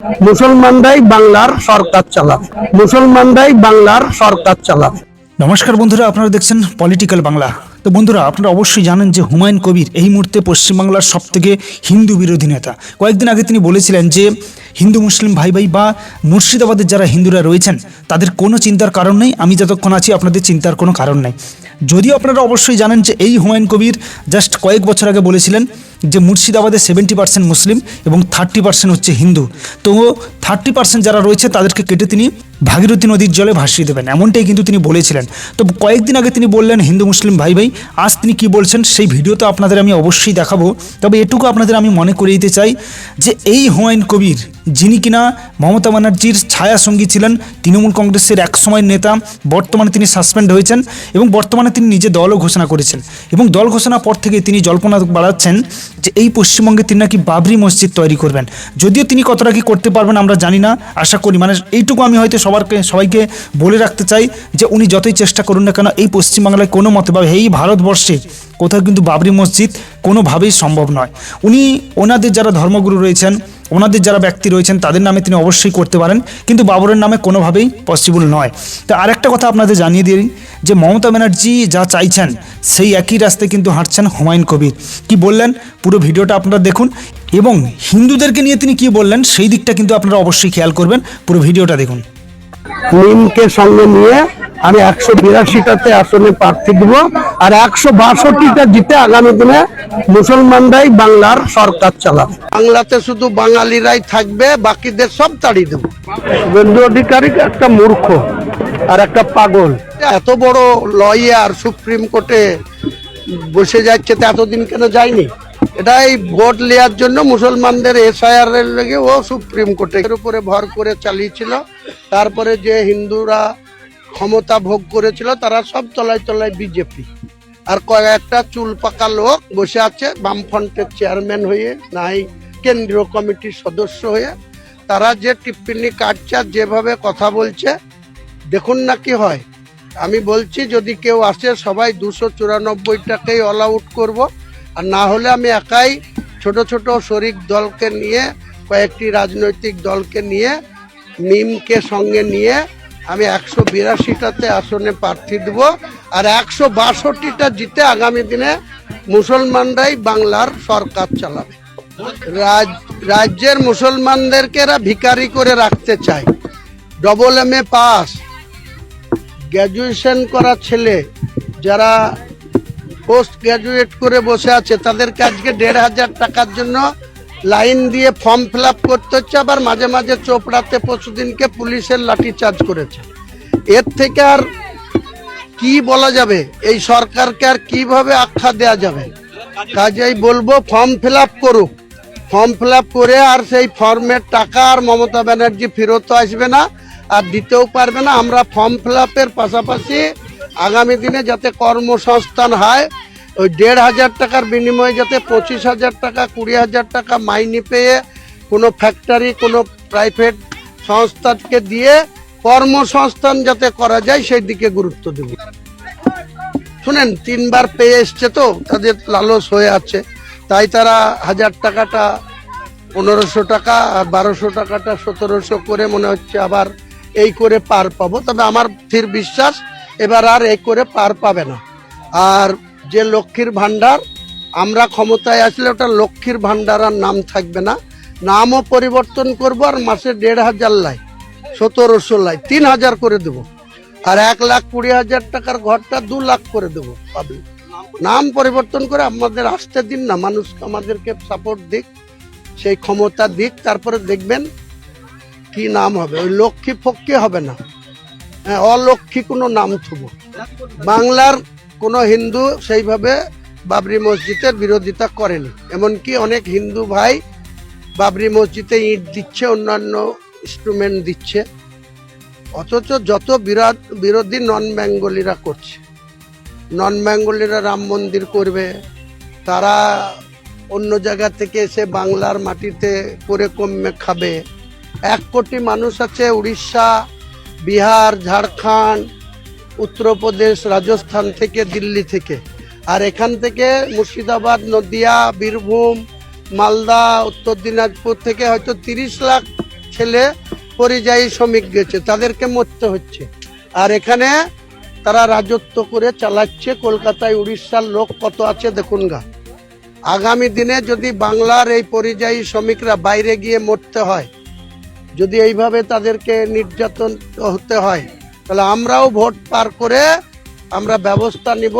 মুসলমানরাই বাংলার সরকার চালাবে, মুসলমানরাই বাংলার সরকার চালাবে। নমস্কার বন্ধুরা, আপনারা দেখছেন পলিটিক্যাল বাংলা। তো বন্ধুরা, আপনারা অবশ্যই জানেন যে হুমায়ুন কবির এই মুহূর্তে পশ্চিমবাংলার সবথেকে হিন্দু বিরোধী নেতা। কয়েকদিন আগে তিনি বলেছিলেন যে হিন্দু মুসলিম ভাই ভাই বা মুর্শিদাবাদের যারা হিন্দুরা রয়েছেন তাদের কোনো চিন্তার কারণ নেই, আমি যতক্ষণ আছি আপনাদের চিন্তার কোনো কারণ নেই। যদিও আপনারা অবশ্যই জানেন যে এই হুমায়ুন কবির জাস্ট কয়েক বছর আগে বলেছিলেন যে মুর্শিদাবাদে 70% মুসলিম এবং 30% হচ্ছে হিন্দু। তো 30% যারা রয়েছে তাদেরকে কেটে তিনি ভাগীরথী নদীর জলে ভাসিয়ে দেবেন, এমনটাই কিন্তু তিনি বলেছিলেন। তো কয়েকদিন আগে তিনি বললেন হিন্দু মুসলিম ভাই ভাই, আজ তিনি কি বলছেন সেই ভিডিওতে আপনাদের আমি অবশ্যই দেখাবো। তবে এটুকু আপনাদের আমি মনে করিয়ে দিতে চাই যে এই হুমায়ুন কবির, যিনি কিনা মমতা ব্যানার্জির ছায়া সঙ্গী ছিলেন, তৃণমূল কংগ্রেসের এক সময়ের নেতা, বর্তমানে তিনি সাসপেন্ড হয়েছেন এবং বর্তমানে তিনি নিজে দলও ঘোষণা করেছেন এবং দল ঘোষণার পর থেকে তিনি জল্পনা বাড়াচ্ছেন যে এই পশ্চিমবঙ্গে তিনি নাকি বাবরি মসজিদ তৈরি করবেন। যদিও তিনি কতটা কি করতে পারবেন আমরা জানি না, আশা করি মানে এইটুকু আমি হয়তো সবাইকে বলে রাখতে চাই যে উনি যতই চেষ্টা করুন না কেন এই পশ্চিমবাংলায় কোনো মতে বা এই ভারতবর্ষে কোথাও কিন্তু বাবরি মসজিদ কোনোভাবেই সম্ভব নয়। উনি ওনাদের যারা ধর্মগুরু রয়েছেন, ওনাদের যারা ব্যক্তি রয়েছেন তাদের নামে তিনি অবশ্যই করতে পারেন, কিন্তু বাবরের নামে কোনোভাবেই পসিবল নয়। তো আরেকটা কথা আপনাদের জানিয়ে দিই যে মমতা ব্যানার্জি যা চাইছেন সেই একই রাস্তায় কিন্তু হাঁটছেন হুমায়ুন কবির। কি বললেন পুরো ভিডিওটা আপনারা দেখুন এবং হিন্দুদেরকে নিয়ে তিনি কি বললেন সেই দিকটা কিন্তু আপনারা অবশ্যই খেয়াল করবেন, পুরো ভিডিওটা দেখুন। মিমকে সঙ্গে নিয়ে আমি 182টাতে আসনে প্রার্থী দিব, আর 162টা জিতে আগামী দিনে মুসলমানরাই বাংলার সরকার চালাবে। বাংলাতে শুধু বাঙালিরাই থাকবে, বাকিদের সব তাড়িয়ে দেব। শুভেন্দু অধিকারী একটা মূর্খ আর একটা পাগল। এত বড় লয়ার সুপ্রিম কোর্টে বসে যাচ্ছে, তো এতদিন কেন যায়নি? এটাই ভোট নেওয়ার জন্য মুসলমানদের এসআইআর এর লেগে ও সুপ্রিম কোর্টের উপরে ভর করে চালিয়েছিল। তারপরে যে হিন্দুরা ক্ষমতা ভোগ করেছিল তারা সব তলায় তলায় বিজেপি, আর কয়েকটা চুল পাকা লোক বসে আছে বামফ্রন্টের চেয়ারম্যান হয়ে, নাই কেন্দ্রীয় কমিটির সদস্য হয়ে। তারা যে টিপ্পনি কাটছে আর যেভাবে কথা বলছে, দেখুন না কি হয়। আমি বলছি যদি কেউ আসে সবাই 294টাকেই অল আউট করবো, আর না হলে আমি একাই ছোট ছোট শরিক দলকে নিয়ে, কয়েকটি রাজনৈতিক দলকে নিয়ে, মিমকে সঙ্গে নিয়ে আমি 182টাতে আসনে প্রার্থী দেব, আর 162টা জিতে আগামী দিনে মুসলমানরাই বাংলার সরকার চালাবে। রাজ্যের মুসলমানদেরকে এরা ভিখারি করে রাখতে চায়। AA পাস গ্র্যাজুয়েশন করা ছেলে যারা পোস্ট গ্র্যাজুয়েট করে বসে আছে তাদেরকে আজকে 1,500 টাকার জন্য লাইন দিয়ে ফর্ম ফিল আপ করতে হচ্ছে, আবার মাঝে মাঝে চোপড়াতে পরশুদিনকে পুলিশের লাঠিচার্জ করেছে। এর থেকে আর কি বলা যাবে? এই সরকারকে আর কিভাবে আখ্যা দেয়া যাবে? কাজেই বলবো ফর্ম ফিল আপ করুক, ফর্ম ফিল আপ করে আর সেই ফর্মের টাকা আর মমতা ব্যানার্জি ফেরত আসবে না আর দিতেও পারবে না। আমরা ফর্ম ফিল আপের পাশাপাশি আগামী দিনে যাতে কর্মসংস্থান হয়, ওই 1,500 টাকার বিনিময়ে যাতে 25,000 টাকা 20,000 টাকা মাইনে পেয়ে কোনো ফ্যাক্টরি কোনো প্রাইভেট সংস্থাকে দিয়ে কর্মসংস্থান যাতে করা যায় সেই দিকে গুরুত্ব দেব। শুনেন 3বার পেয়ে এসছে, তো তাদের লালস হয়ে আছে, তাই তারা 1000 টাকাটা 1500 টাকা আর 1200 টাকাটা 1700 করে মনে হচ্ছে আবার এই করে পার পাবো। তবে আমার স্থির বিশ্বাস এবার আর এই করে পার পাবে না। আর যে লক্ষ্মীর ভান্ডার, আমরা ক্ষমতায় আসলে ওটা লক্ষ্মীর ভান্ডার আর নাম থাকবে না, নামও পরিবর্তন করবো, আর মাসে 1,500 লাই 1700 লাই 3,000 করে দেবো, আর 1,20,000 টাকার ঘরটা 2 লাখ করে দেবো পাবলিক। নাম পরিবর্তন করে আমাদের আসতে দিন না, মানুষ আমাদেরকে সাপোর্ট দিক, সেই ক্ষমতা দিক, তারপরে দেখবেন কি নাম হবে। ওই লক্ষ্মী ফক্কি হবে না, হ্যাঁ অলক্ষ্মী কোনো নাম থুব। বাংলার কোনো হিন্দু সেইভাবে বাবরি মসজিদের বিরোধিতা করেনি, এমনকি অনেক হিন্দু ভাই বাবরি মসজিদে ইট দিচ্ছে, অন্যান্য ইনস্ট্রুমেন্ট দিচ্ছে, অথচ যত বিরোধী নন বেঙ্গলিরা করছে। নন বেঙ্গলিরা রাম মন্দির করবে, তারা অন্য জায়গা থেকে এসে বাংলার মাটিতে করে কমে খাবে। 1 কোটি মানুষ আছে উড়িষ্যা, বিহার, ঝাড়খণ্ড, উত্তরপ্রদেশ, রাজস্থান থেকে, দিল্লি থেকে, আর এখান থেকে মুর্শিদাবাদ, নদিয়া, বীরভূম, মালদা, উত্তর দিনাজপুর থেকে হয়তো 30 লাখ ছেলে পরিযায়ী শ্রমিক গেছে, তাদেরকে মরতে হচ্ছে। আর এখানে তারা রাজত্ব করে চালাচ্ছে। কলকাতায় উড়িষ্যার লোক কত আছে দেখুন গা। আগামী দিনে যদি বাংলার এই পরিযায়ী শ্রমিকরা বাইরে গিয়ে মরতে হয়, যদি এইভাবে তাদেরকে নির্যাতন হতে হয়, তাহলে আমরাও ভোট পার করে আমরা ব্যবস্থা নিব।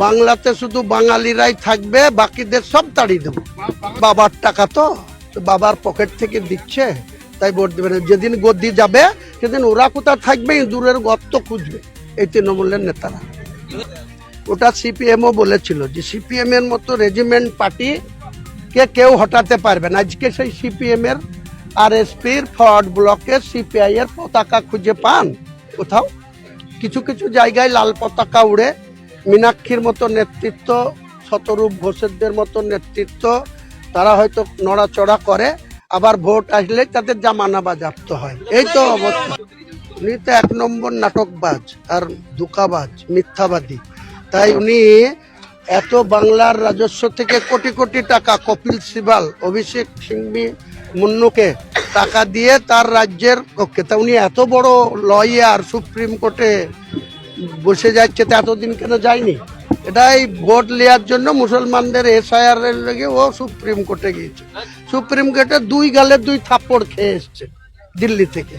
বাংলাতে শুধু বাঙালিরাই থাকবে, বাকিদের সব তাড়িয়ে দেবো। বাবার টাকা তো বাবার পকেট থেকে দিচ্ছে, তাই ভোট দেবে না। যেদিন গদ্দি যাবে সেদিন ওরা কোথায় থাকবে, দূরের গর্ত খুঁজবে এই তৃণমূলের নেতারা। ওটা সিপিএমও বলেছিল যে সিপিএম এর মতো রেজিমেন্ট পার্টি কে কেউ হটাতে পারবে না। আজকে সেই সিপিএম এর আরএসপির ফরওয়ার্ড ব্লকে সিপিআই এর পতাকা খুঁজে পান কোথাও? কিছু কিছু জায়গায় লাল পতাকা উড়ে, মীনাক্ষীর মতো নেতৃত্ব, শতরূপ ঘোষেরদের মতো নেতৃত্ব, তারা হয়তো নড়াচড়া করে, আবার ভোট আসলে তাদের জামানা বাজেয়াপ্ত হয়। এই তো অবস্থা। উনি তো এক নম্বর নাটকবাজ আর ধোঁকাবাজ, মিথ্যাবাদী। তাই উনি এত বাংলার রাজস্ব থেকে কোটি কোটি টাকা কপিল সিবাল, অভিষেক সিংভি মুন্নুকে টাকা দিয়ে তার রাজ্যের পক্ষে, তা উনি এত বড় লয়ার, সুপ্রিম কোর্টে বসে যাচ্ছে, তা এতদিন কেন যায়নি? এটাই ভোট নেওয়ার জন্য মুসলমানদের এসআইআর এর লেগে ও সুপ্রিম কোর্টে গিয়েছে। সুপ্রিম কোর্টে 2 গালে 2 থাপ্পড় খেয়ে এসছে দিল্লি থেকে।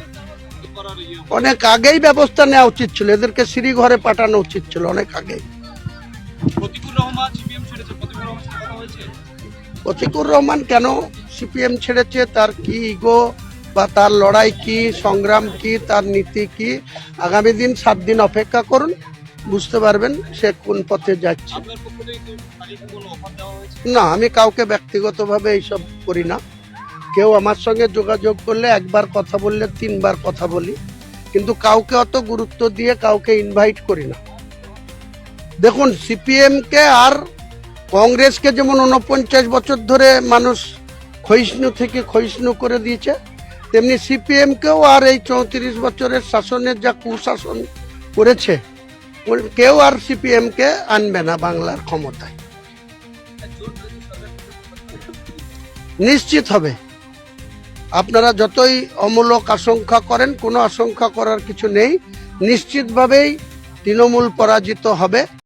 অনেক আগেই ব্যবস্থা নেওয়া উচিত ছিল, এদেরকে শ্রীঘরে পাঠানো উচিত ছিল অনেক আগেই। প্রতিকুর রহমান কেন সিপিএম ছেড়েছে, তার কি ইগো বা তার লড়াই কি, সংগ্রাম কি, তার নীতি কি, আগামী দিন 7 দিন অপেক্ষা করুন, বুঝতে পারবেন সে কোন পথে যাচ্ছে। না, আমি কাউকে ব্যক্তিগতভাবে এইসব করি না। কেউ আমার সঙ্গে যোগাযোগ করলে একবার কথা বললে 3 বার কথা বলি, কিন্তু কাউকে অত গুরুত্ব দিয়ে কাউকে ইনভাইট করি না। দেখুন, সিপিএম কে আর কংগ্রেসকে যেমন 49 বছর ধরে মানুষ ক্ষয়িষ্ণু থেকে ক্ষয়িষ্ণু করে দিয়েছে, তেমনি সিপিএম কেও আর এই 34 বছরের শাসনের যা কুশাসন করেছে, কেউ আর সিপিএম কে আনবে না বাংলার ক্ষমতায়। নিশ্চিত হবে। আপনারা যতই অমূলক আশঙ্কা করেন, কোনো আশঙ্কা করার কিছু নেই। নিশ্চিতভাবেই তৃণমূল পরাজিত হবে।